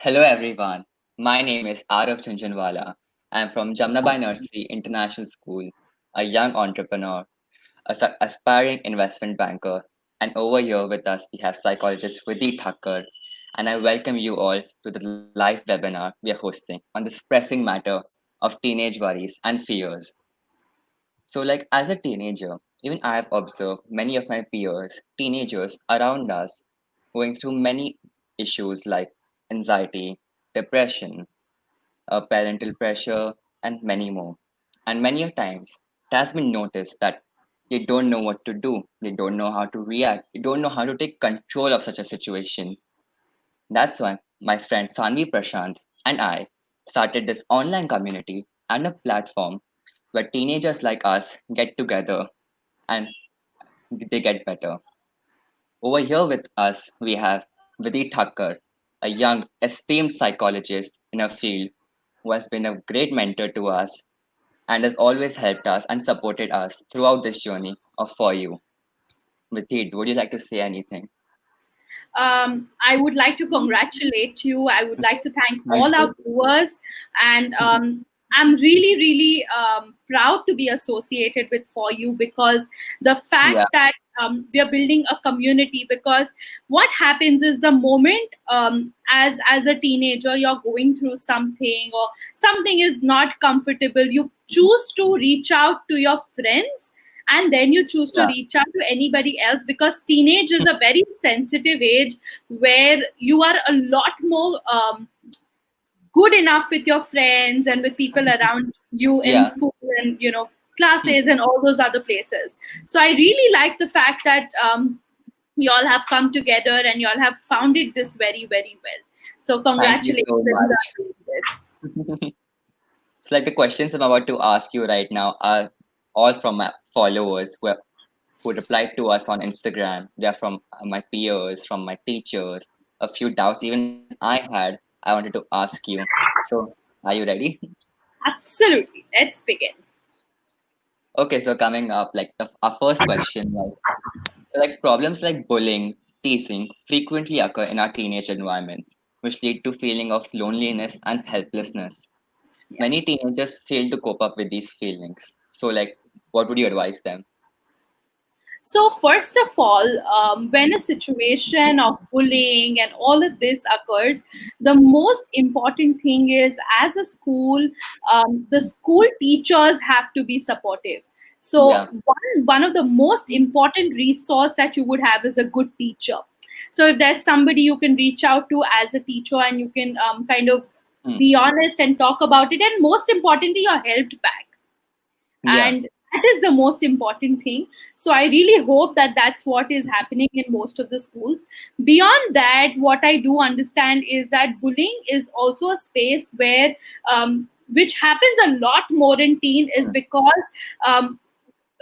Hello everyone. My name is 𝐒𝐲𝐡𝐢 𝐓𝐡𝐚𝐤𝐤𝐞𝐫. I am from Jamnabai Nursery International School, a young entrepreneur, aspiring investment banker, and over here with us we have psychologist Vidhi Thakker, and I welcome you all to the live webinar we are hosting on this pressing matter of teenage worries and fears. So, like as a teenager, even I have observed many of my peers, teenagers around us, going through many issues like anxiety, depression, parental pressure, and many more. And many a times, it has been noticed that they don't know what to do, they don't know how to react, they don't know how to take control of such a situation. That's why my friend Sanvi Prashant and I started this online community and a platform where teenagers like us get together and they get better. Over here with us, we have Vidhi Thakker, a young, esteemed psychologist in her field who has been a great mentor to us and has always helped us and supported us throughout this journey of For You. Vidhi, would you like to say anything? I would like to congratulate you. I would like to thank Thank all our you. viewers, and I'm really, really proud to be associated with For You, because the Yeah, fact that we are building a community. Because what happens is, the moment as a teenager you're going through something, or something is not comfortable, you choose to reach out to your friends, and then you choose to yeah, reach out to anybody else, because teenage is a very sensitive age where you are a lot more good enough with your friends and with people around you in yeah. school, and classes and all those other places. So I really like the fact that you all have come together and you all have founded this very, very well. So Thank you congratulations so on much. doing this. It's like the questions I'm about to ask you right now are all from my followers who replied to us on Instagram. They're from my peers, from my teachers. A few doubts even I had, I wanted to ask you. So, are you ready? Absolutely, let's begin. Okay, so coming up, like our first question, like problems like bullying, teasing frequently occur in our teenage environments, which lead to feeling of loneliness and helplessness. Yeah. Many teenagers fail to cope up with these feelings. So, like, what would you advise them? So, first of all, when a situation of bullying and all of this occurs, the most important thing is, as a school, the school teachers have to be supportive. So, Yeah, one of the most important resource that you would have is a good teacher. So, if there's somebody you can reach out to as a teacher, and you can kind of hmm, be honest and talk about it, and most importantly, you're helped back, yeah, and that is the most important thing. So I really hope that that's what is happening in most of the schools. Beyond that, what I do understand is that bullying is also a space where which happens a lot more in teen, is hmm, because um,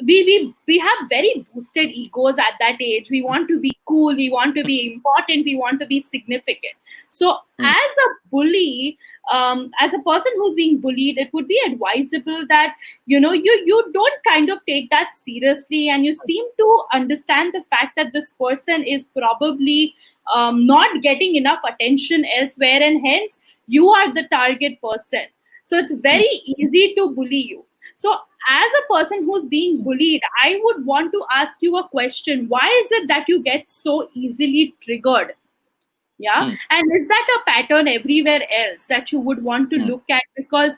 we have very boosted egos at that age. We want to be cool, we want to be important, we want to be significant. So hmm, as a bully, as a person who's being bullied, it would be advisable that you don't kind of take that seriously, and you seem to understand the fact that this person is probably not getting enough attention elsewhere, and hence you are the target person. So it's hmm, very easy to bully you. So as a person who's being bullied, I would want to ask you a question. Why is it that you get so easily triggered? Yeah. hmm, And is that a pattern everywhere else that you would want to hmm, look at? Because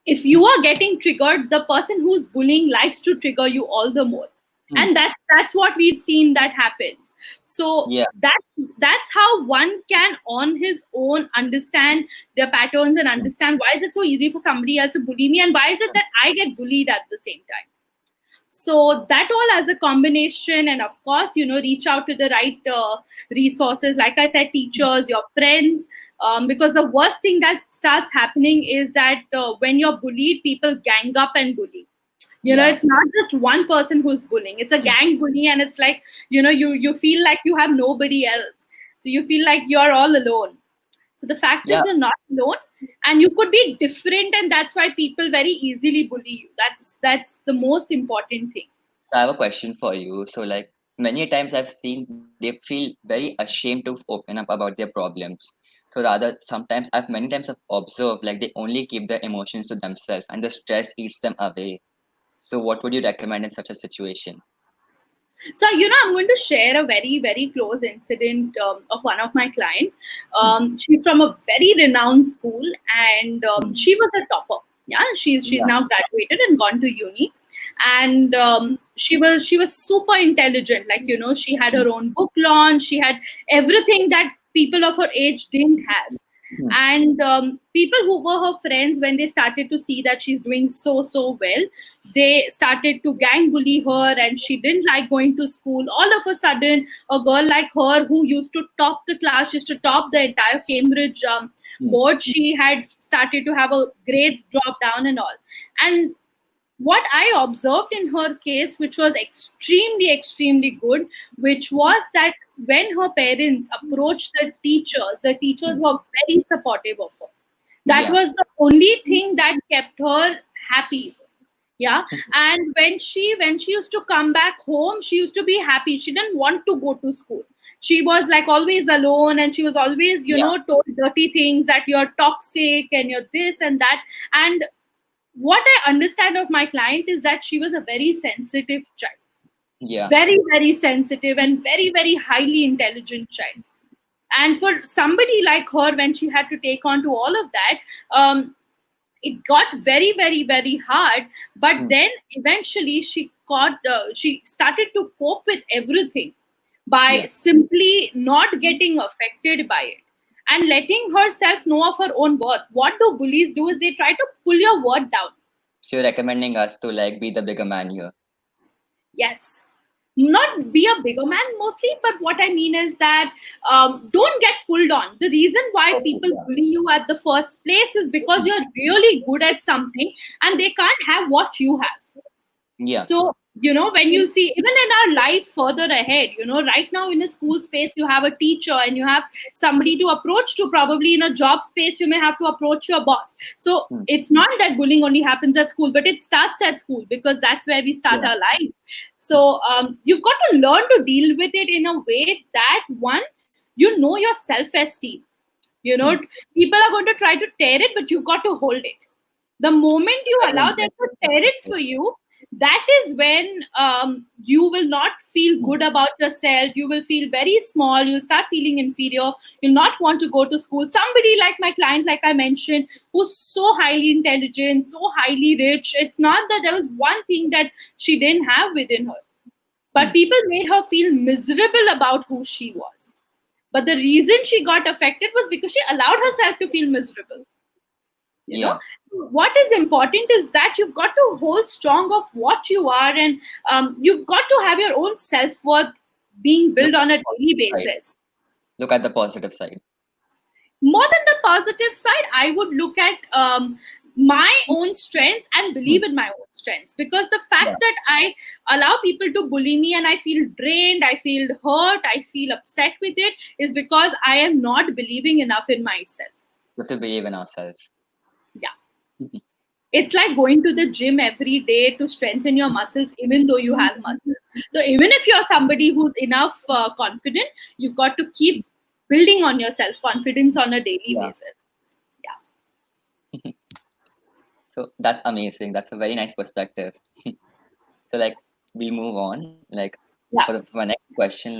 if you are getting triggered, the person who's bullying likes to trigger you all the more. hmm, And that's what we've seen that happens. So yeah, that's how one can on his own understand their patterns, and hmm, understand why is it so easy for somebody else to bully me, and why is it hmm, that I get bullied at the same time. So that all as a combination, and of course, reach out to the right resources, like I said, teachers, your friends. Because the worst thing that starts happening is that when you're bullied, people gang up and bully. yeah, It's not just one person who's bullying, it's a hmm, gang bully, and it's like, you feel like you have nobody else. So you feel like you're all alone. So the fact yeah. is, you're not alone, and you could be different, and that's why people very easily bully you. That's the most important thing. So I have a question for you. So, like, Many times I've seen they feel very ashamed to open up about their problems. So rather, sometimes many times I've observed like they only keep their emotions to themselves and the stress eats them away. So what would you recommend in such a situation? So, I'm going to share a very, very close incident of one of my clients. Hmm. She's from a very renowned school, and Hmm. she was a topper. Yeah, she's Yeah. now graduated and gone to uni, and she was super intelligent. Like, she had Hmm. her own book launch. She had everything that people of her age didn't have. Hmm. And people who were her friends, when they started to see that she's doing so well, they started to gang bully her, and she didn't like going to school. All of a sudden, a girl like her, who used to top the class, used to top the entire Cambridge Hmm. board, she had started to have a grades drop down and all. And what I observed in her case, which was extremely good, which was that when her parents approached the teachers Hmm. were very supportive of her. That Yeah. was the only thing that kept her happy. Yeah. And when she used to come back home, she used to be happy. She didn't want to go to school. She was like always alone, and she was always, Yeah. told dirty things, that you're toxic and you're this and that. And what I understand of my client is that she was a very sensitive child, Yeah. very sensitive, and very highly intelligent child. And for somebody like her, when she had to take on to all of that, it got very hard. But Hmm. then eventually she started to cope with everything by Yeah. simply not getting affected by it and letting herself know of her own worth. What do bullies do is they try to pull your worth down. So you're recommending us to like be the bigger man here. Yes. Not be a bigger man mostly, but what I mean is that don't get pulled on. The reason why Okay. people Yeah. bully you at the first place is because you're really good at something and they can't have what you have. Yeah. So, when you'll see, even in our life further ahead, right now in a school space, you have a teacher and you have somebody to approach to. Probably in a job space, you may have to approach your boss. So, Hmm. it's not that bullying only happens at school, but it starts at school because that's where we start Yeah. our life. So, you've got to learn to deal with it in a way that, one, your self esteem. You know, Hmm. people are going to try to tear it, but you've got to hold it. The moment you Very allow them to interesting tear it perspective. for you, that is when you will not feel Hmm. good about yourself. You will feel very small. You'll start feeling inferior. You'll not want to go to school. Somebody like my client, like I mentioned, who's so highly intelligent, so highly rich, it's not that there was one thing that she didn't have within her, Hmm. but people made her feel miserable about who she was. But the reason she got affected was because she allowed herself to feel miserable. you know Yeah. what is important is that you've got to hold strong of what you are, and you've got to have your own self-worth being Look built at on the a daily positive side. basis. Look at the positive side. More than the positive side, I would look at my own strengths and Hmm. believe in my own strengths, because the Yeah. fact that I allow people to bully me and I feel drained, I feel hurt, I feel upset with it, is because I am not believing enough in myself. We have to believe in ourselves. Yeah. It's like going to the gym every day to strengthen your muscles, even though you have muscles. So even if you're somebody who's enough confident, you've got to keep building on your self confidence on a daily Yeah. basis. Yeah. So that's amazing. That's a very nice perspective. So like we move on. Like Yeah. for my next question,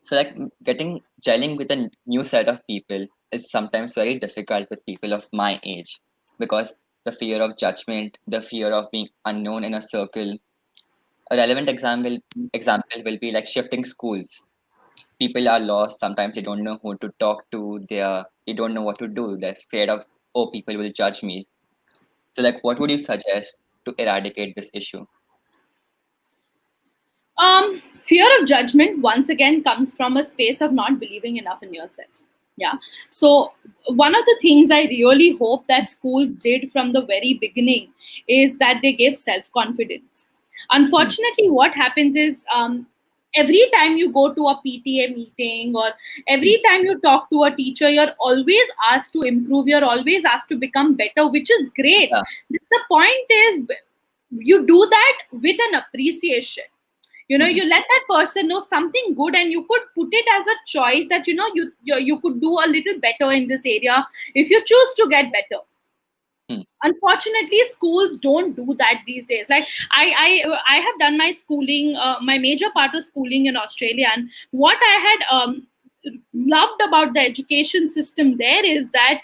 so like gelling with a new set of people is sometimes very difficult with people of my age because the fear of judgment, the fear of being unknown in a circle. A relevant example will be like shifting schools. People are lost. Sometimes they don't know who to talk to. They don't know what to do. They're scared of, oh, people will judge me. So like what would you suggest to eradicate this issue? Fear of judgment once again comes from a space of not believing enough in yourself. Yeah. So one of the things I really hope that schools did from the very beginning is that they gave self confidence. Hmm. Unfortunately, what happens is every time you go to a PTA meeting or Hmm. every time you talk to a teacher, you're always asked to improve. You're always asked to become better, which is great. Yeah. The point is, you do that with an appreciation. You let that person know something good, and you could put it as a choice that you could do a little better in this area if you choose to get better. Unfortunately, schools don't do that these days. Like I have done my schooling, my major part of schooling in Australia, and what I had loved about the education system there is that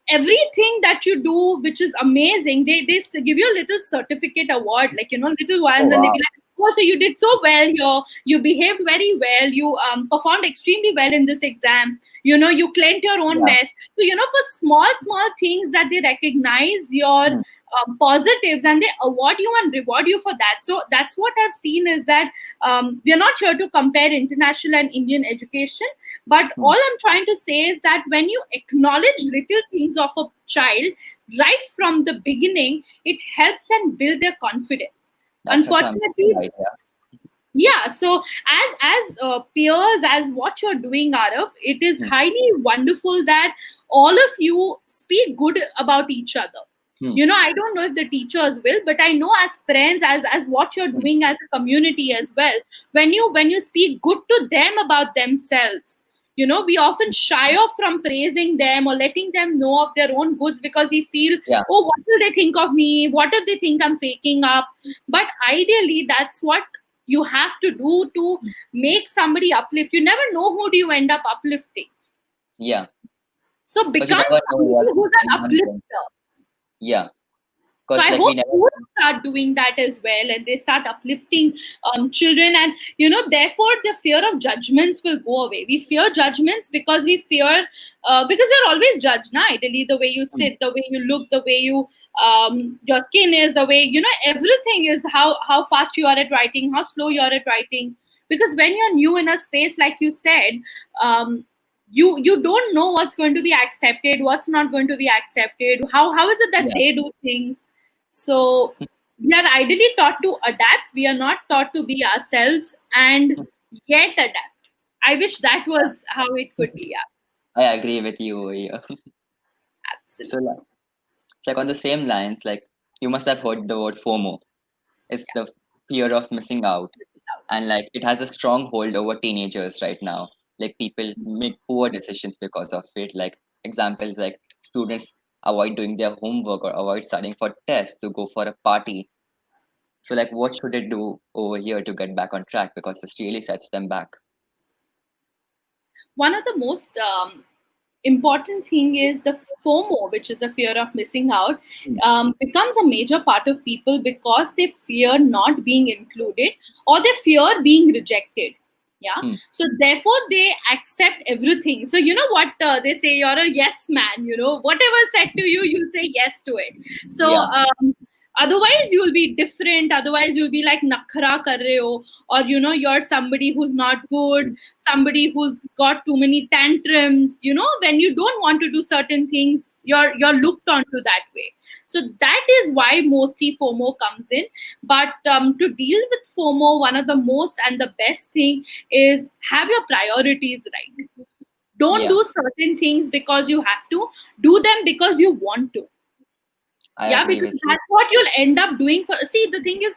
everything that you do, which is amazing, they give you a little certificate award, like little Oh ones, and they wow. be like, oh, so you did so well here, you behaved very well, you performed extremely well in this exam, you cleaned your own Yeah. mess. So for small things that they recognize your Hmm. positives, and they award you and reward you for that. So that's what I've seen, is that we are not here to compare international and Indian education, but Hmm. all I'm trying to say is that when you acknowledge little things of a child right from the beginning, it helps them build their confidence. That's such an Unfortunately, amazing idea. yeah, so as peers, as what you're doing, Arav, it is Hmm. highly wonderful that all of you speak good about each other. Hmm. I don't know if the teachers will, but I know as friends, as what you're Hmm. doing as a community as well, when you speak good to them about themselves, we often shy off from praising them or letting them know of their own goods, because we feel, Yeah. oh, what will they think of me, what if they think I'm faking up? But ideally, that's what you have to do to Hmm. make somebody uplift. You never know who do you end up uplifting. Yeah. So Because you become never know somebody what who's an anyone can. uplifter. Yeah. So Because I like hope we never. schools start doing that as well, and they start uplifting children. And therefore, the fear of judgments will go away. We fear judgments because we fear, because you're always judged. Now, ideally, the way you Hmm. sit, the way you look, the way your skin is, the way everything is, how fast you are at writing, how slow you are at writing. Because when you're new in a space, like you said, you don't know what's going to be accepted, what's not going to be accepted. How is it that Yeah. they do things? So we are ideally taught to adapt. We are not taught to be ourselves and yet adapt. I wish that was how it could be. Yeah, I agree with you. Yeah. So absolutely. like, it's like on the same lines, like you must have heard the word FOMO. It's the fear of missing out, and like it has a strong hold over teenagers right now. Like people make poor decisions because of it. Like examples, like students avoid doing their homework or avoid studying for tests to go for a party. So like what should they do over here to get back on track, because this really sets them back. One of the most important thing is the FOMO, which is the fear of missing out, Hmm. becomes a major part of people because they fear not being included, or they fear being rejected. Yeah. Hmm. So therefore, they accept everything. So you know what they say, you're a yes man. Whatever said to you, you say yes to it. So Yeah. otherwise, you'll be different. Otherwise, you'll be like nakhra kar rahe ho, or you're somebody who's not good, somebody who's got too many tantrums. When you don't want to do certain things, you're looked onto that way. So that is why mostly FOMO comes in. But to deal with FOMO, one of the most and the best thing is have your priorities right. Don't Yeah. do certain things because you have to. Do them because you want to. I Yeah, agree because with you. that's what you'll end up doing. For see, the thing is,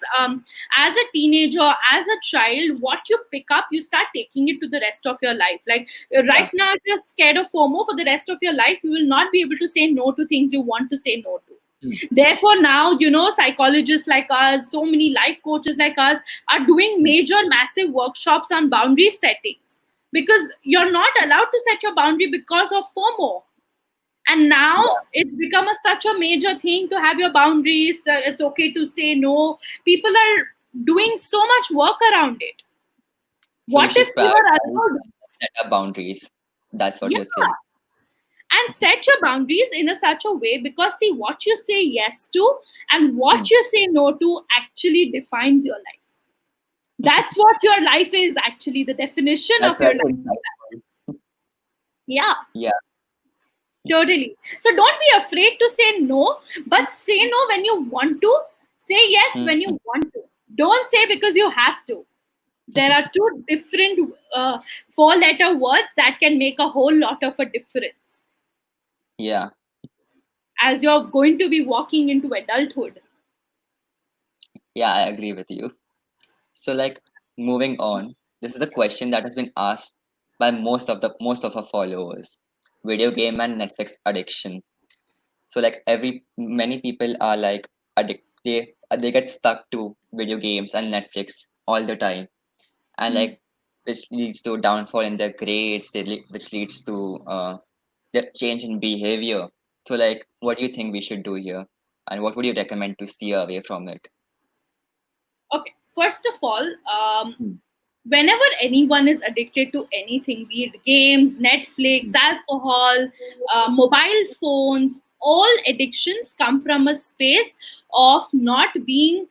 as a teenager, as a child, what you pick up, you start taking it to the rest of your life. Like right Yeah. now, if you're scared of FOMO, for the rest of your life you will not be able to say no to things you want to say no to. Hmm. Therefore, now psychologists like us, so many life coaches like us, are doing Hmm. major massive workshops on boundary settings, because you're not allowed to set your boundary because of FOMO. And now Yeah. it's become such a major thing to have your boundaries. It's okay to say no. People are doing so much work around it. So we What if should you are prioritize allowed? and set up boundaries. That's what Yeah, you're saying. and set your boundaries in a such a way, because see, what you say yes to and Hmm. what you say no to actually defines your life. That's what your life is, actually the definition That's of your very life. insightful. Yeah, Yeah. totally. So don't be afraid to say no, but say no when you want to. Say yes when Hmm. you want to. Don't say because you have to. There are two different four-letter words that can make a whole lot of a difference Yeah. as you're going to be walking into adulthood. Yeah, I agree with you. So like moving on, this is a question that has been asked by most of our followers. Video game and Netflix addiction. So like every many people are like they get stuck to video games and Netflix all the time, and Hmm. like which leads to downfall in their grades, which leads to the change in behavior. So like, what do you think we should do here, and what would you recommend to steer away from it? Okay, first of all, Hmm. whenever anyone is addicted to anything, be it games, Netflix, Hmm. alcohol, mobile phones, all addictions come from a space of not being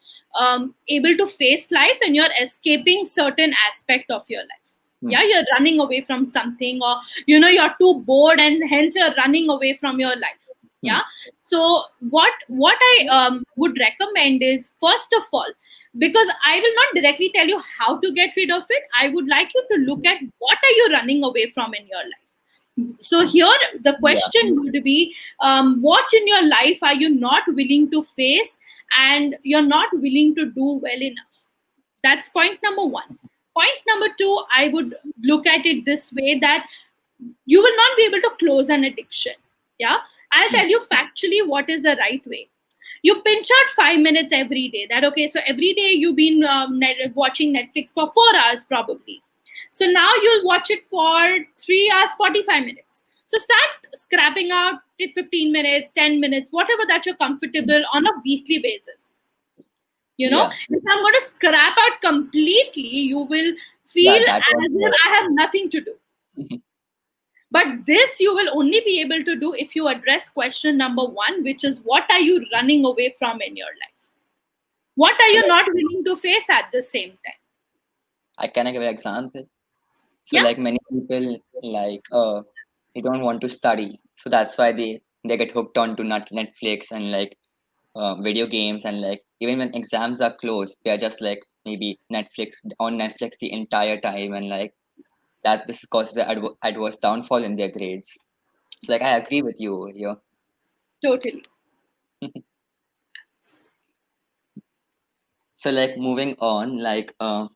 able to face life, and you're escaping certain aspect of your life. Hmm. Yeah, you're running away from something, or you're too bored, and hence you're running away from your life. Hmm. Yeah. So what I would recommend is, first of all, because I will not directly tell you how to get rid of it, I would like you to look at what are you running away from in your life. So here the Yeah. question would be, what in your life are you not willing to face and you're not willing to do well enough? That's point number one. Point number two, I would look at it this way, that you will not be able to close an addiction. Yeah. I'll Hmm. tell you factually what is the right way. You pinch out 5 minutes every day. That okay, so every day you've been watching Netflix for 4 hours probably. So now you'll watch it for 3 hours, 45 minutes. So start scrapping out 15 minutes, 10 minutes, whatever that you're comfortable on a weekly basis. Yeah. If I'm going to scrap out completely, you will Yeah. feel That was as if the. I have nothing to do. But this you will only be able to do if you address question number one, which is what are you running away from in your life? What are So you like, not willing to face at the same time? I can I give an example. So Yeah, like many people like they don't want to study, so that's why they get hooked on to Netflix and like video games, and like even when exams are closed, they're just like maybe Netflix the entire time, and like that this causes the adverse downfall in their grades. So like I agree with you here. totally. So like moving on, like uh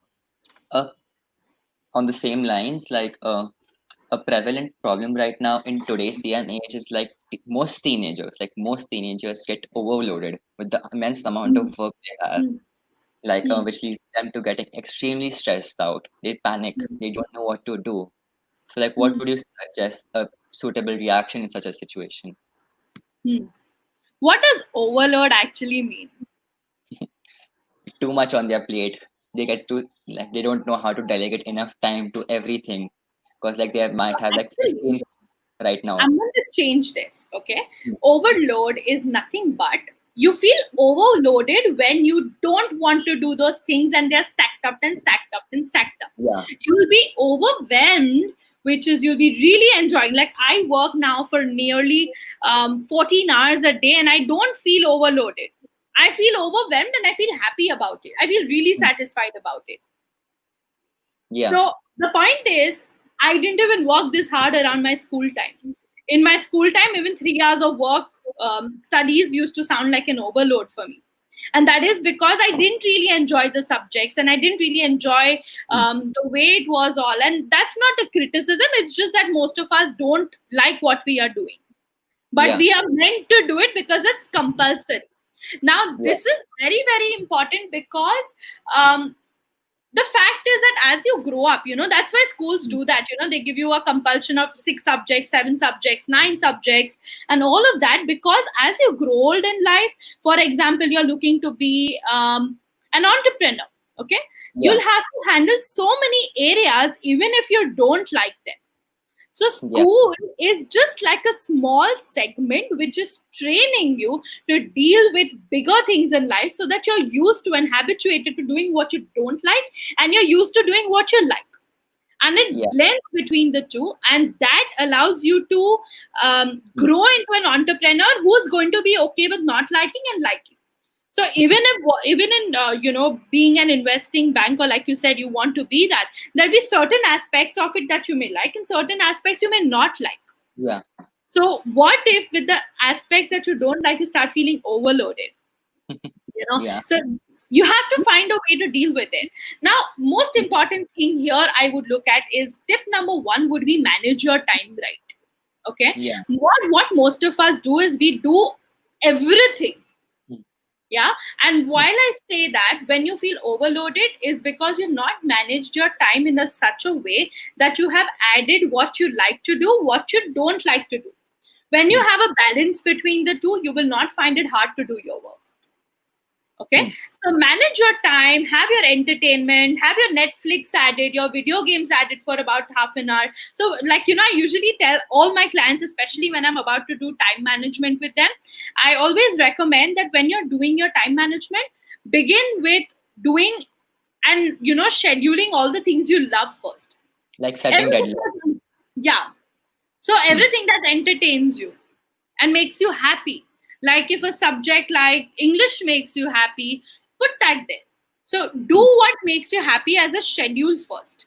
on the same lines, like a prevalent problem right now in today's day and age is like most teenagers get overloaded with the immense amount Mm, of work they have, mm, like mm, which leads them to getting extremely stressed out. They panic, mm, they don't know what to do. So like what mm, would you suggest a suitable reaction in such a situation? mm. What does overload actually mean? Too much on their plate. They get to like they don't know how to delegate enough time to everything, because like they might have like Actually, 15 right now. I'm going to change this. Okay. Hmm. Overload is nothing but you feel overloaded when you don't want to do those things and they're stacked up and stacked up and stacked up. Yeah. You will be overwhelmed, which is you'll be really enjoying. Like I work now for nearly 14 hours a day and I don't feel overloaded. I feel overwhelmed and I feel happy about it. I feel really Hmm. satisfied about it. Yeah. So the point is, I didn't even work this hard around my school time. In my school time, even 3 hours of work, studies used to sound like an overload for me. And that is because I didn't really enjoy the subjects and I didn't really enjoy Hmm. the way it was all. And that's not a criticism, it's just that most of us don't like what we are doing. But Yeah. we are meant to do it because it's compulsory. Now, Yeah. this is very, very important because um, the fact is that as you grow up, that's why schools Hmm. do that. They give you a compulsion of 6 subjects, 7 subjects, 9 subjects, and all of that, because as you grow old in life, for example, you're looking to be an entrepreneur. Okay. Yeah. You'll have to handle so many areas even if you don't like them. So Yeah. school is just like a small segment which is training you to deal with bigger things in life, so that you're used to and habituated to doing what you don't like and you're used to doing what you like. And it Yeah. blends between the two, and that allows you to Hmm. grow into an entrepreneur who's going to be okay with not liking and liking. So even in being an investing banker, like you said, you want to be that. There'll be certain aspects of it that you may like, and certain aspects you may not like. Yeah. So what if with the aspects that you don't like, you start feeling overloaded? Yeah. So You have to find a way to deal with it. Now, most important thing here I would look at is tip number one would be manage your time right. Okay. Yeah. What most of us do is we do everything. Hmm. Yeah. And while I say that, when you feel overloaded is because you've not managed your time in such a way that you have added what you like to do, what you don't like to do. When you Hmm. have a balance between the two, you will not find it hard to do your work. Okay. Hmm. So manage your time, have your entertainment, have your Netflix added, your video games added for about half an hour. So, like, I usually tell all my clients, especially when I'm about to do time management with them, I always recommend that when you're doing your time management, begin with doing and, scheduling all the things you love first. Like setting Everything deadlines. yeah. So Hmm. everything that entertains you and makes you happy. Like if a subject like English makes you happy, put that there. So do Hmm. what makes you happy as a schedule first.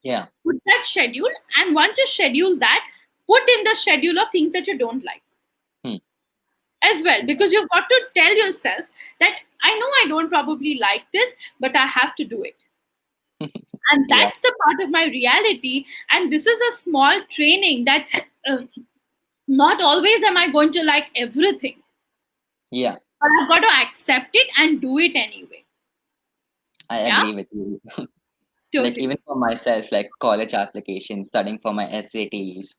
Yeah. Put that schedule, and once you schedule that, put in the schedule of things that you don't like Hmm. as well, because you've got to tell yourself that I know I don't probably like this, but I have to do it. And Yeah. that's the part of my reality. And this is a small training that not always am I going to like everything, Yeah. but I've got to accept it and do it anyway. I Yeah, agree with you. Like totally. even for myself, like college applications, studying for my SATs,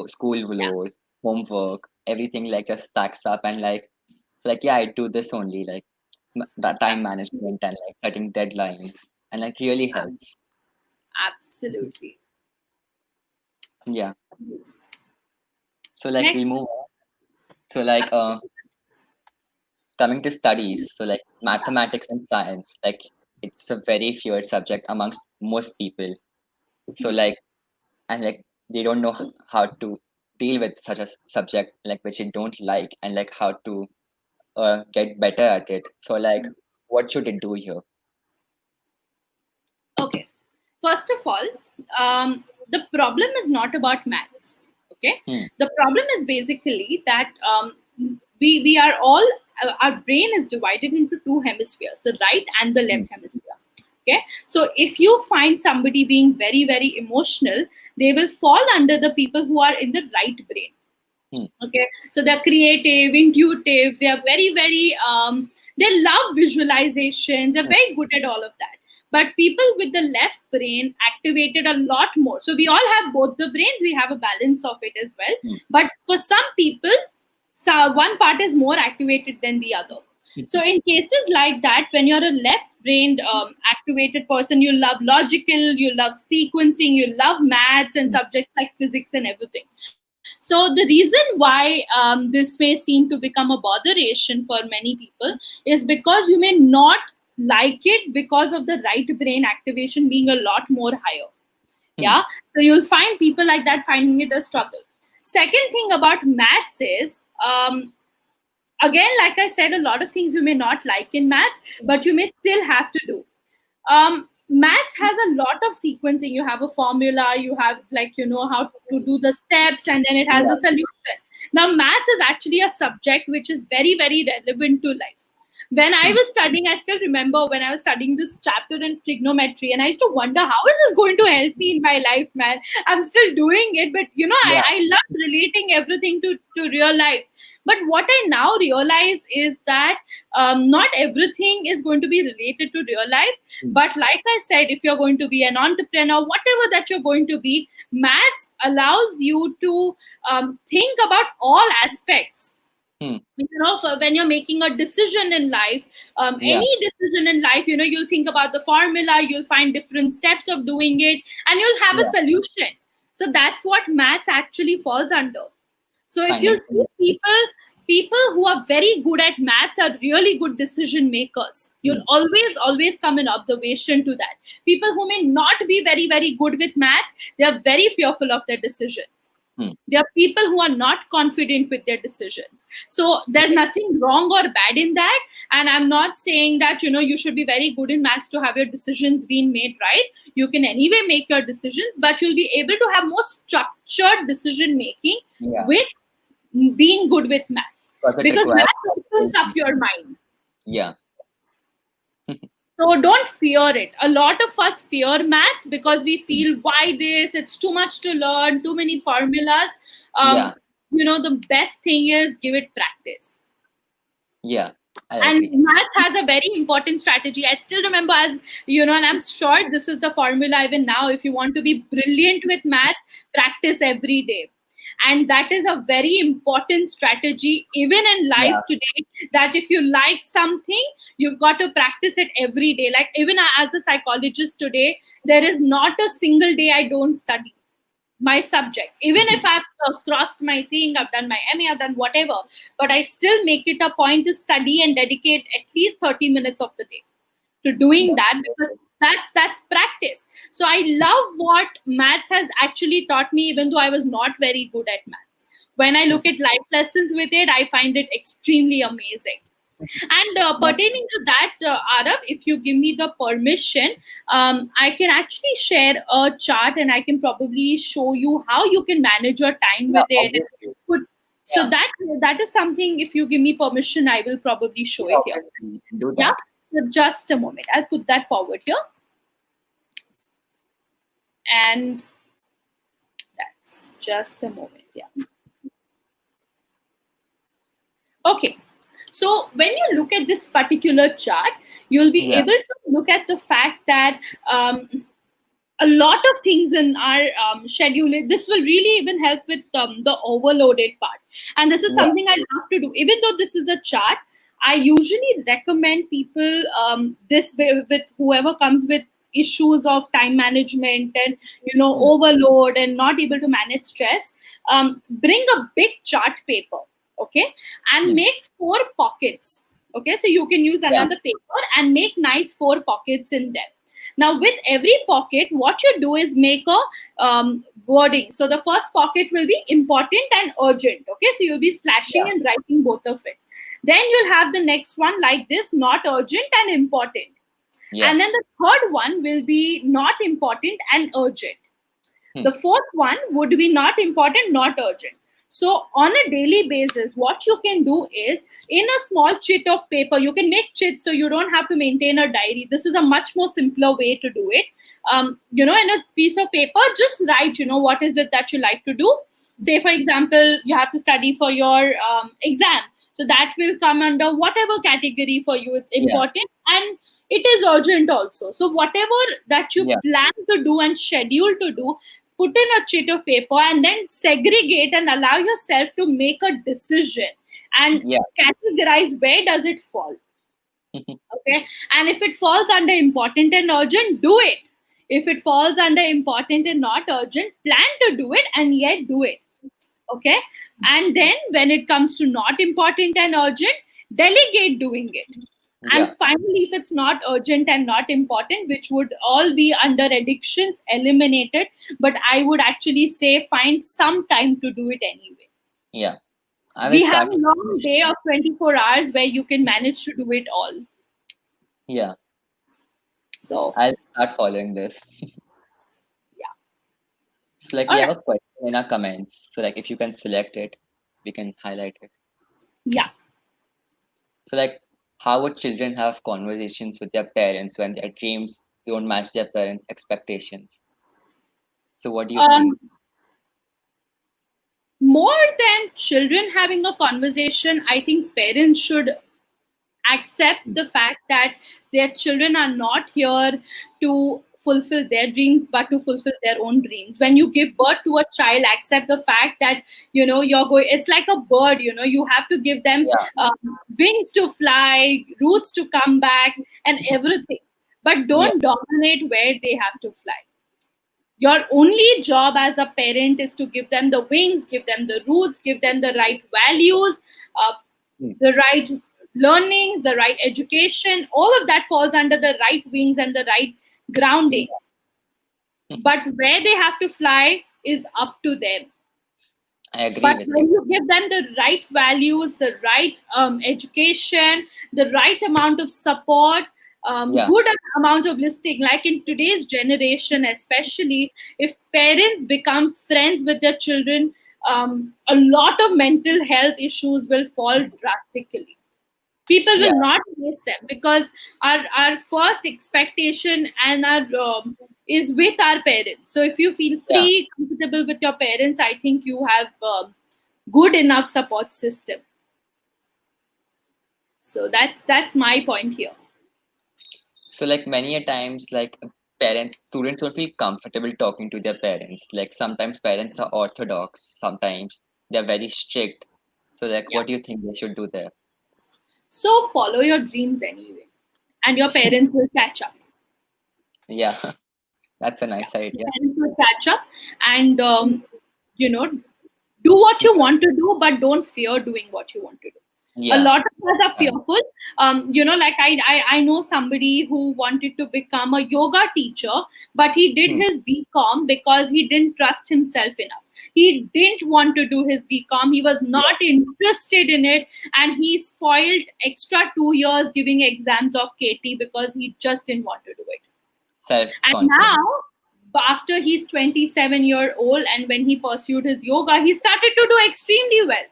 school Yeah, load, homework, everything like just stacks up and like yeah, I do this only like that yeah, time management and like setting deadlines and like really helps. absolutely. Yeah. So like we Next, move on. So like coming to studies, so like mathematics and science, like it's a very feared subject amongst most people. So like and like they don't know how to deal with such a subject like which they don't like and like how to get better at it. So like what should it do here? okay. First of all, the problem is not about maths. Okay, Hmm. the problem is basically that we are all our brain is divided into two hemispheres, the right and the Hmm. left hemisphere. Okay, so if you find somebody being very very emotional, they will fall under the people who are in the right brain. Hmm. Okay, so they're creative, intuitive, they are very very they love visualizations, they're Hmm. very good at all of that. But people with the left brain activated a lot more. So we all have both the brains, we have a balance of it as well. Hmm. But for some people, so one part is more activated than the other. So in cases like that, when you're a left-brained activated person, you love logical, you love sequencing, you love maths and Hmm. subjects like physics and everything. So the reason why this may seem to become a botheration for many people is because you may not like it because of the right brain activation being a lot more higher. Hmm. Yeah, so you'll find people like that finding it a struggle. Second thing about maths is again, like I said, a lot of things you may not like in maths, but you may still have to do. Maths has a lot of sequencing. You have a formula, you have like how to do the steps, and then it has a Yeah. solution. Now maths is actually a subject which is very very relevant to life. When I Hmm. was studying, I still remember when I was studying this chapter in trigonometry, and I used to wonder how is this going to help me in my life, man. I'm still doing it, but Yeah. I love relating everything to real life. But what I now realize is that not everything is going to be related to real life. Hmm. But like I said, if you're going to be an entrepreneur, whatever that you're going to be, maths allows you to think about all aspects. Hmm. For when you're making a decision in life, Yeah. any decision in life, you'll think about the formula, you'll find different steps of doing it, and you'll have a Yeah. solution. So that's what maths actually falls under. So if you Finding see solutions. people who are very good at maths are really good decision makers. Hmm. You'll always come in observation to that. People who may not be very very good with maths, they are very fearful of their decisions. Hmm. There are people who are not confident with their decisions. So there's Yeah. nothing wrong or bad in that. And I'm not saying that you should be very good in maths to have your decisions being made right. You can anyway make your decisions, but you'll be able to have more structured decision making Yeah. with being good with maths, Because it because requires maths opens practical up reasoning. your mind. Yeah. So don't fear it. A lot of us fear maths because we feel, why this? It's too much to learn, too many formulas. Yeah, Um, the best thing is give it practice. yeah, I And agree. math has a very important strategy. I still remember, as and I'm sure this is the formula even now. If you want to be brilliant with maths, practice every day. And that is a very important strategy, even in Yeah, life today, that if you like something, you've got to practice it every day. Like, even as a psychologist today, there is not a single day I don't study my subject. Even if I've crossed my thing, I've done my MA, I've done whatever, but I still make it a point to study and dedicate at least 30 minutes of the day to doing that's that, because that's practice. So I love what maths has actually taught me, even though I was not very good at maths. When I look at life lessons with it, I find it extremely amazing. And that's pertaining to that, Arav, if you give me the permission, I can actually share a chart and I can probably show you how you can manage your time yeah, with it. And obviously. put, so Yeah, that is something, if you give me permission, I will probably show yeah, it here. obviously you can do Yeah. that. So just a moment. I'll put that forward here. And that's just a moment. Yeah. Okay. So when you look at this particular chart, you'll be Yeah, able to look at the fact that a lot of things in our schedule. This will really even help with the overloaded part. And this is yeah, something I love to do. Even though this is a chart, I usually recommend people this with whoever comes with issues of time management and mm, overload and not able to manage stress. Bring a big chart paper, okay, and mm, make 4 pockets. Okay, so you can use yeah, another paper and make nice 4 pockets in them. Now, with every pocket, what you do is make a wording. So the first pocket will be important and urgent. Okay, so you'll be slashing yeah, and writing both of it. Then you'll have the next one like this: not urgent and important. yeah, And then the third one will be not important and urgent. mm, The fourth one would be not important, not urgent. So on a daily basis, what you can do is, in a small chit of paper, you can make chits so you don't have to maintain a diary. This is a much more simpler way to do it. In a piece of paper, just write, what is it that you like to do. Say, for example, you have to study for your exam. So that will come under whatever category for you. It's yeah, important and it is urgent also. So whatever that you yeah, plan to do and schedule to do, put in a sheet of paper and then segregate and allow yourself to make a decision and yeah, categorize where does it fall. Okay, and if it falls under important and urgent, do it. If it falls under important and not urgent, plan to do it and yet do it. Okay, and then when it comes to not important and urgent, delegate doing it. And yeah, finally, if it's not urgent and not important, which would all be under addictions, eliminated. But I would actually say find some time to do it anyway. yeah. I will We have start a with long day permission. of 24 hours where you can manage to do it all. Yeah, So, I'll start following this. yeah. So like we All have right. a question in our comments. So like if you can select it, we can highlight it. Yeah. So like how would children have conversations with their parents when their dreams don't match their parents' expectations? So what do you think? Um, More than children having a conversation, I think parents should accept the fact that their children are not here to fulfill their dreams but to fulfill their own dreams. When you give birth to a child, accept the fact that you're going, it's like a bird, you have to give them Yeah, wings to fly, roots to come back, and everything, but yeah, don't dominate where they have to fly. Your only job as a parent is to give them the wings, give them the roots, give them the right values, uh, mm, the right learning, the right education. All of that falls under the right wings and the right grounding. yeah. But where they have to fly is up to them. I agree But with you. when you give them the right values, the right education, the right amount of support, Yeah, good amount of listening, like in today's generation especially, if parents become friends with their children, a lot of mental health issues will fall drastically. People Yeah, will not miss them, because our first expectation and our is with our parents. So if you feel yeah. free, comfortable with your parents, I think you have good enough support system. So that's my point here. So like many a times, like parents, students don't feel comfortable talking to their parents. Like sometimes parents are orthodox, sometimes they're very strict. So like, Yeah. what do you think they should do there? So follow your dreams anyway, and your parents will catch up. Yeah, that's a Yeah, nice your idea. parents will catch up, and you know, do what you want to do, but don't fear doing what you want to do. A Yeah, lot of us are yeah. fearful. Like I know somebody who wanted to become a yoga teacher, but he did Hmm. his BCom because he didn't trust himself enough. He didn't want to do his BCom. He was Yeah, not interested in it, and he spoiled extra 2 years giving exams of KT because he just didn't want to do it. And self-confidence. now, after he's 27-year-old, and when he pursued his yoga, he started to do extremely well.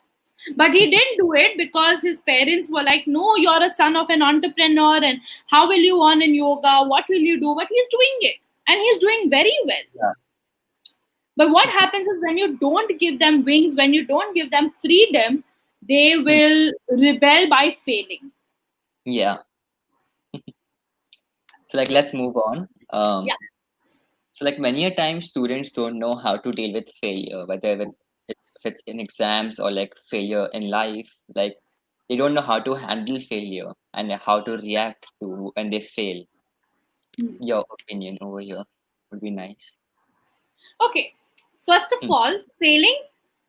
But he didn't do it because his parents were like, no, you're a son of an entrepreneur, and how will you earn in yoga? What will you do? But he's doing it, and he's doing very well. Yeah, But what happens is, when you don't give them wings, when you don't give them freedom, they hmm. will rebel by failing. Yeah. So like, let's move on. Yeah. So like many a time students don't know how to deal with failure, whether it's if it's in exams or like failure in life. Like they don't know how to handle failure and how to react to when they fail. Your opinion over here would be nice. Okay. First of Hmm. all, failing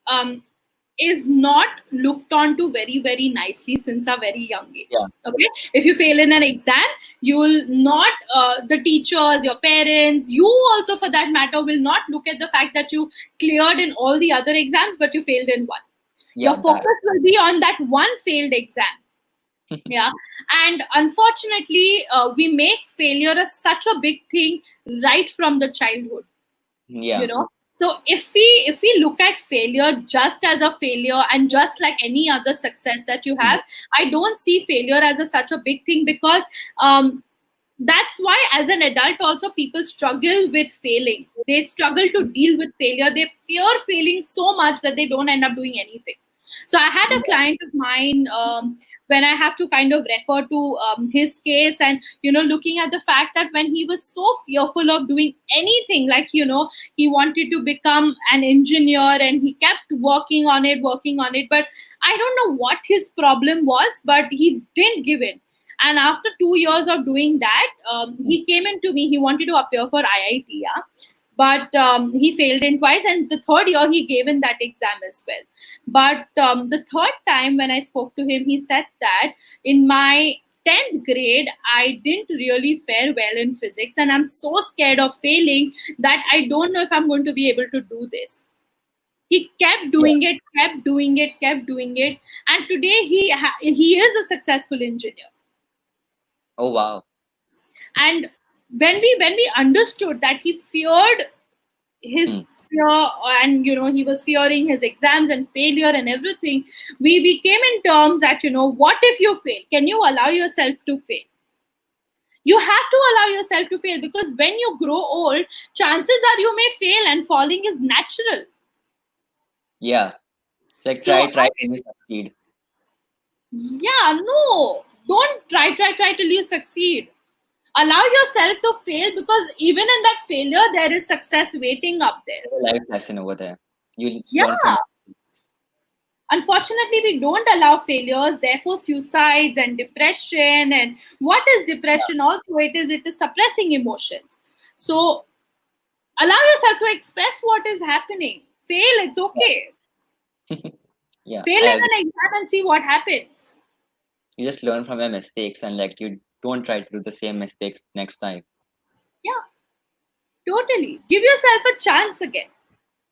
um, is not looked on to very, very nicely since a very young age. Yeah, Okay. If you fail in an exam, you will not, the teachers, your parents, you also for that matter, will not look at the fact that you cleared in all the other exams, but you failed in one. Your yeah, that. focus will be on that one failed exam. Yeah. And unfortunately, we make failure as such a big thing right from the childhood, you Yeah, know. So if we look at failure just as a failure, and just like any other success that you hmm, have, I don't see failure as such a big thing, because that's why as an adult also people struggle with failing. They struggle to deal with failure. They fear failing so much that they don't end up doing anything. So I had a yeah, client of mine, when I have to kind of refer to his case, and looking at the fact that when he was so fearful of doing anything, like he wanted to become an engineer, and he kept working on it, but I don't know what his problem was, but he didn't give in. And after 2 years of doing that, hmm, he came into me. He wanted to appear for IIT, yeah, but he failed in twice, and the third year he gave in that exam as well. But the third time when I spoke to him, he said that in my 10th grade, I didn't really fare well in physics, and I'm so scared of failing that I don't know if I'm going to be able to do this. He kept yeah. doing it, kept doing it, kept doing it, and today he is a successful engineer. Oh wow. And when we understood that he feared his Hmm. fear, and he was fearing his exams and failure and everything, we came in terms that, what if you fail? Can you allow yourself to fail? You have to allow yourself to fail, because when you grow old, chances are you may fail, and falling is natural. Yeah. So like So try till you succeed. yeah, no, don't try till you succeed. Allow yourself to fail, because even in that failure there is success waiting up there. There's a life lesson over there. You learn from. Yeah. Unfortunately, we don't allow failures, therefore suicides and depression. And what is depression? Also, it is suppressing emotions. So allow yourself to express what is happening. Fail, it's okay. Yeah, Fail I in agree. an exam and see what happens. You just learn from your mistakes and like you don't try to do the same mistakes next time. Yeah, totally. Give yourself a chance again.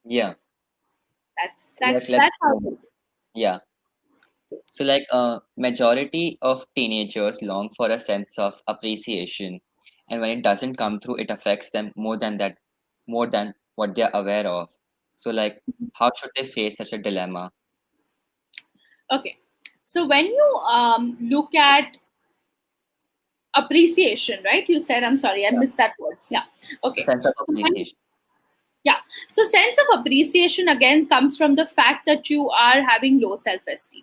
Yeah. That's So like that's let's that's how. yeah. So like majority of teenagers long for a sense of appreciation, and when it doesn't come through, it affects them more than what they're aware of. So like how should they face such a dilemma? Okay. So when you look at appreciation, right? You said, I'm sorry, I Yeah. missed that word. Yeah. A Okay. sense of So when appreciation. Yeah. So sense of appreciation again comes from the fact that you are having low self-esteem.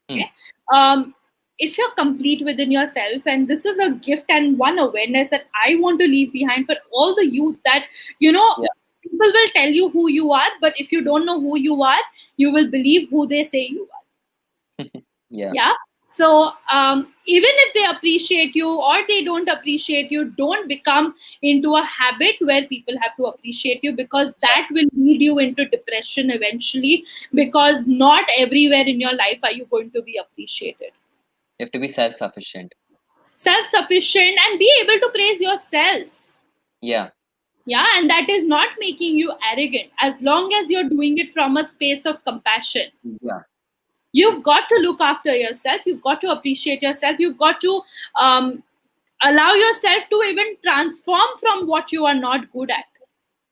Hmm. Okay. Um, if you're complete within yourself, and this is a gift and one awareness that I want to leave behind for all the youth, that Yeah. people will tell you who you are, but if you don't know who you are, you will believe who they say you are. Yeah. Yeah. So even if they appreciate you or they don't appreciate you, don't become into a habit where people have to appreciate you, because Yeah. that will lead you into depression eventually, because not everywhere in your life are you going to be appreciated. You have to be self-sufficient. Self-sufficient and be able to praise yourself. Yeah. Yeah, and that is not making you arrogant, as long as you're doing it from a space of compassion. Yeah. You've got to look after yourself, you've got to appreciate yourself, you've got to um, allow yourself to even transform from what you are not good at,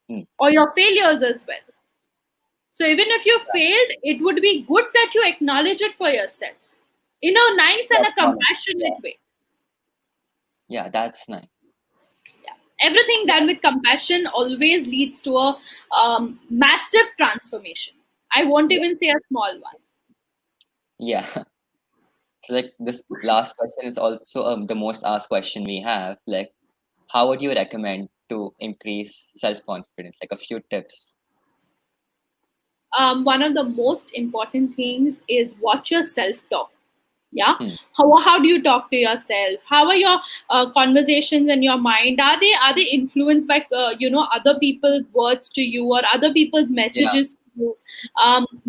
Hmm. or your failures as well. So even if you Yeah. failed, it would be good that you acknowledge it for yourself in a nice and That's a knowledge. Yeah. compassionate way. Yeah. That's nice. Yeah. Everything Yeah. done with compassion always leads to a massive transformation. I won't Yeah. even say a small one. Yeah. So like this last question is also the most asked question we have. Like, how would you recommend to increase self-confidence? Like a few tips. One of the most important things is watch your self talk. Yeah. Hmm. How do you talk to yourself? How are your conversations in your mind? Are they influenced by other people's words to you, or other people's Yeah. messages to you?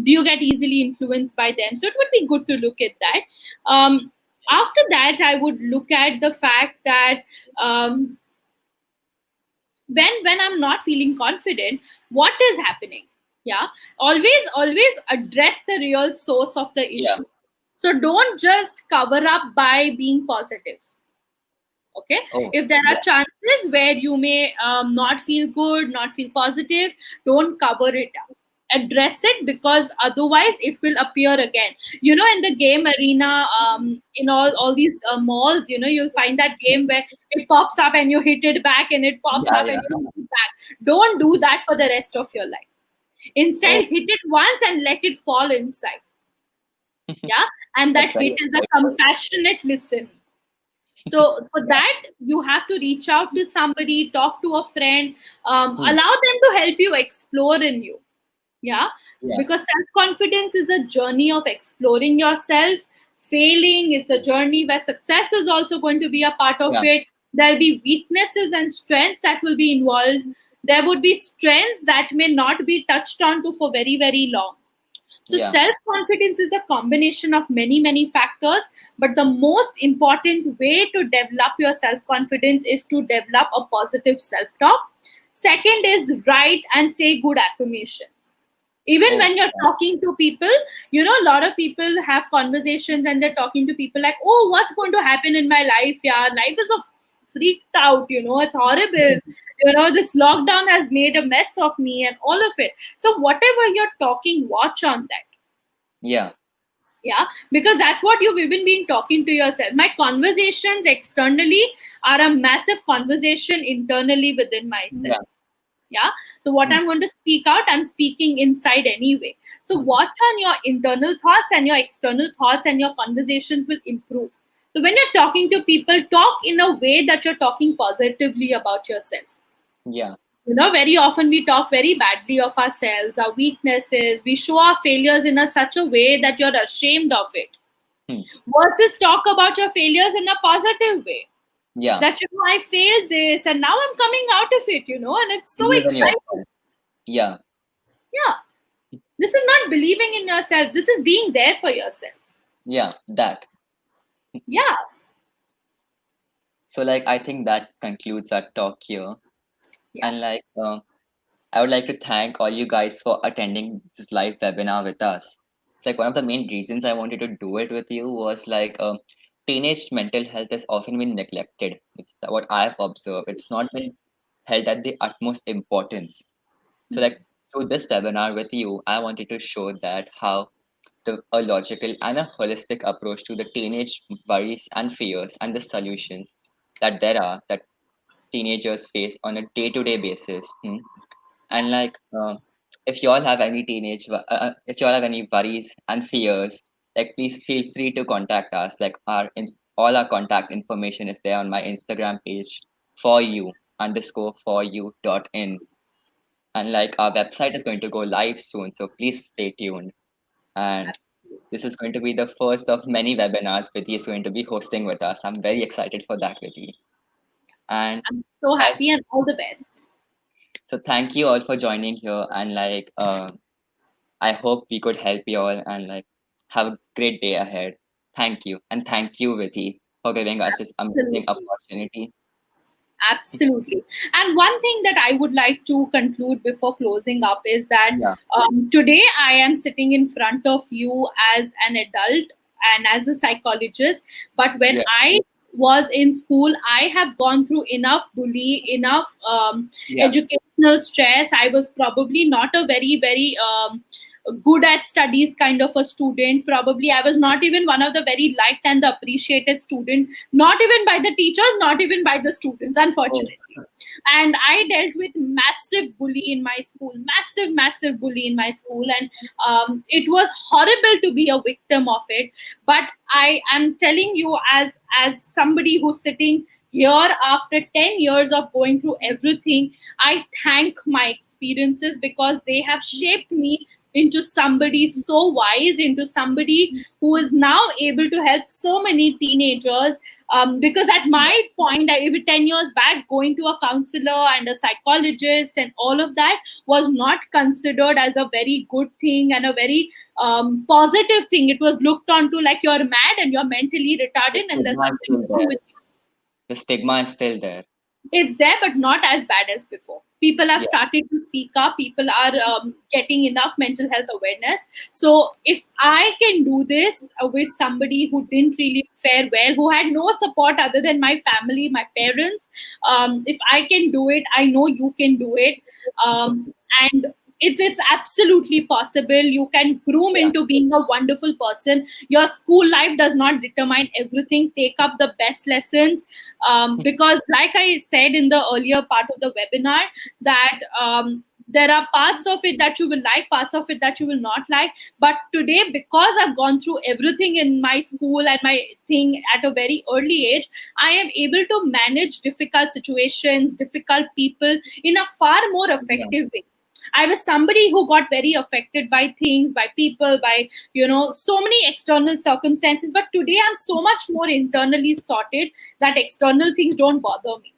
Do you get easily influenced by them? So it would be good to look at that. After that, I would look at the fact that um, when I'm not feeling confident, what is happening? Yeah. Always address the real source of the Yeah. issue. So don't just cover up by being positive. Okay. Oh. If there are Yeah. chances where you may not feel good, not feel positive, don't cover it up, address it, because otherwise it will appear again. In the game arena, in all these malls, you'll find that game where it pops up and you hit it back, and it pops Yeah. up and Yeah. you hit it back. Don't do that for the rest of your life. Oh. Instead, hit it once and let it fall inside. Yeah. And that That's hit very is a insightful. compassionate listen. So for Yeah. that, you have to reach out to somebody, talk to a friend, Hmm. allow them to help you explore in you. Yeah. Yeah. Because self-confidence is a journey of exploring yourself, failing. It's a journey where success is also going to be a part of Yeah. it. There'll be weaknesses and strengths that will be involved. There would be strengths that may not be touched on to for very, very long. So Yeah. self confidence is a combination of many, many factors, but the most important way to develop your self confidence is to develop a positive self talk. Second is write and say good affirmations. Even Oh. when you're talking to people, a lot of people have conversations and they're talking to people like, oh, what's going to happen in my life? Yeah, life is a freaked out, it's horrible. This lockdown has made a mess of me and all of it. So whatever you're talking, watch on that. Yeah. Yeah, because that's what you've even been talking to yourself. My conversations externally are a massive conversation internally within Yeah. myself. Yeah. So what Hmm. I'm going to speak out, I'm speaking inside anyway. So watch on your internal thoughts, and your external thoughts and your conversations will improve. So when you're talking to people, talk in a way that you're talking positively about yourself. Yeah. Very often we talk very badly of ourselves, our weaknesses. We show our failures in such a way that you're ashamed of it. Hmm. Versus talk about your failures in a positive way. Yeah. That, I failed this and now I'm coming out of it, and it's so Believe in exciting. yourself. Yeah. Yeah. This is not believing in yourself. This is being there for yourself. Yeah. That. Yeah. So like I think that concludes our talk here. Yeah. And like I would like to thank all you guys for attending this live webinar with us. It's like one of the main reasons I wanted to do it with you was like teenage mental health has often been neglected. It's what I've observed. It's not been held at the utmost importance. So like through this webinar with you, I wanted to show that how a logical and a holistic approach to the teenage worries and fears and the solutions that teenagers face on a day-to-day basis. And like, if you all have any if you all have any worries and fears, like please feel free to contact us. Like all our contact information is there on my Instagram page, for you underscore for you dot in. And like our website is going to go live soon, so please stay tuned. And this is going to be the first of many webinars Vidhi is going to be hosting with us. I'm very excited for that, Vidhi. And I'm so like, happy, and all the best. so thank you all for joining here. And like, I hope we could help you all and like have a great day ahead. Thank you. And thank you, Vidhi, for giving us this amazing Absolutely. opportunity. Absolutely. And one thing that I would like to conclude before closing up is that Yeah, today I am sitting in front of you as an adult and as a psychologist. But when yeah, I was in school, I have gone through enough enough yeah. educational stress. I was probably not a very good at studies kind of a student. Probably I was not even one of the very liked and the appreciated student, not even by the teachers, not even by the students, Oh, unfortunately. And I dealt with massive bully in my school, massive bully in my school. And it was horrible to be a victim of it. But I am telling you, as somebody who's sitting here after 10 years of going through everything, I thank my experiences, because they have shaped me into somebody so wise, into somebody who is now able to help so many teenagers. Because at my point, even 10 years back, going to a counselor and a psychologist and all of that was not considered as a very good thing and a very positive thing. It was looked on to like you're mad and you're mentally the retarded and there's stigma is something still wrong there. with you. The stigma is still there. It's there, but not as bad as before. People have Yeah, started to speak up. People are getting enough mental health awareness. So if I can do this with somebody who didn't really fare well, who had no support other than my family, my parents, if I can do it, I know you can do it. And it's absolutely possible. You can groom yeah, into being a wonderful person. Your school life does not determine everything. Take up the best lessons, because like I said in the earlier part of the webinar, that there are parts of it that you will like, parts of it that you will not like. But today, because I've gone through everything in my school and my thing at a very early age, I am able to manage difficult situations, difficult people in a far more yeah. effective way. I was somebody who got very affected by things, by people, by, so many external circumstances. But today I'm so much more internally sorted that external things don't bother me.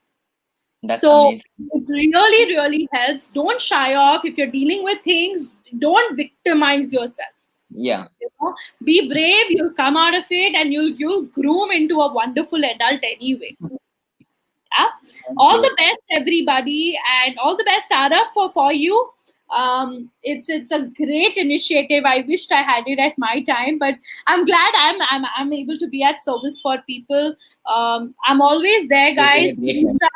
That's So amazing. it really helps. Don't shy off. If you're dealing with things, don't victimize yourself. Yeah, You know, be brave. You'll come out of it, and you'll groom into a wonderful adult anyway. Yeah. thank All you. the best, everybody, and all the best, Ara, for you. It's a great initiative. I wished I had it at my time, but I'm glad I'm able to be at service for people. I'm always there, You're doing a guys. great mentor.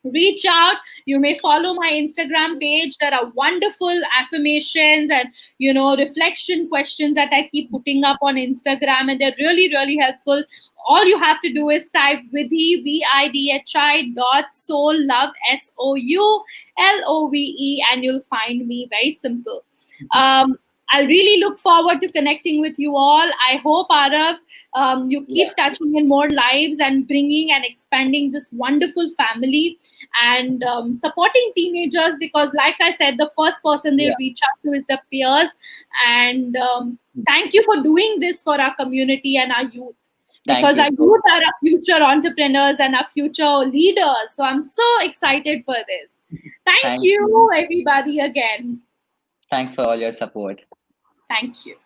Reach out. You may follow my Instagram page. There are wonderful affirmations and reflection questions that I keep putting up on Instagram, and they're really helpful. All you have to do is type Vidhi, VIDHI .SouLove SOULOVE, and you'll find me. Very simple. I really look forward to connecting with you all. I hope, Arav, you Yeah, keep touching in more lives and bringing and expanding this wonderful family, and supporting teenagers, because like I said, the first person yeah. they'll reach out to is the peers. And thank you for doing this for our community and our youth, Thank because you our so youth are our future entrepreneurs and our future leaders. So I'm so excited for this. Thank Thank you. you, everybody, again. Thanks for all your support. Thank you.